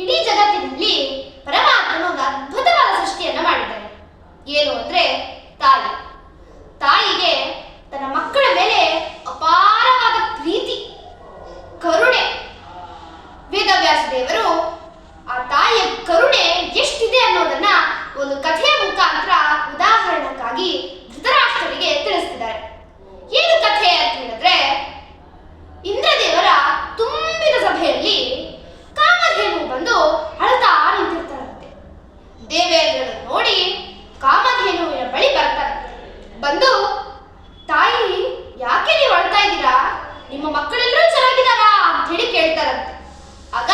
ಇಡೀ ಜಗತ್ತಿನಲ್ಲಿ ಪರಮಾತ್ಮನು ಒಂದು ಅದ್ಭುತವಾದ ಸೃಷ್ಟಿಯನ್ನ ಮಾಡಿದ್ದಾನೆ. ಏನು ಅಂದ್ರೆ ತಾಯಿ. ತಾಯಿಗೆ ತನ್ನ ಮಕ್ಕಳ ಮೇಲೆ ಅಪಾರವಾದ ಪ್ರೀತಿ, ಕರುಣೆ. ವೇದವ್ಯಾಸ ದೇವರು ಆ ತಾಯಿಯ ಕರುಣೆ ಎಷ್ಟಿದೆ ಅನ್ನೋದನ್ನ ಒಂದು ಕಥೆಯ ಮುಖಾಂತರ ಉದಾಹರಣಕ್ಕಾಗಿ ಧೃತರಾಷ್ಟ್ರರಿಗೆ ತಿಳಿಸ್ತಿದ್ದಾರೆ. ಏನು ಕಥೆ ಅಂತ ಹೇಳಿದ್ರೆ, ಇಂದ್ರದೇವರ ತುಂಬಿದ ಸಭೆಯಲ್ಲಿ ಕಾಮಧೇನು ಬಂದು ಅಳ್ತಾ ನಿಂತಿರ್ತಾರಂತೆ. ದೇವೇಂದ್ರನು ನೋಡಿ ಕಾಮಧೇನುವಿನ ಬಳಿ ಬರ್ತಾರೆ. ಬಂದು, ತಾಯಿ ಯಾಕೆ ನೀವು ಅಳ್ತಾ ಇದ್ದೀರಾ, ನಿಮ್ಮ ಮಕ್ಕಳೆಲ್ಲರೂ ಚೆನ್ನಾಗಿದ್ದಾರಾ ಅಂತ ಹೇಳಿ ಕೇಳ್ತಾರಂತೆ. ಆಗ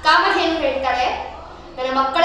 ಕಾಮಧೇನು ಹೇಳ್ತಾಳೆ, ನನ್ನ ಮಕ್ಕಳ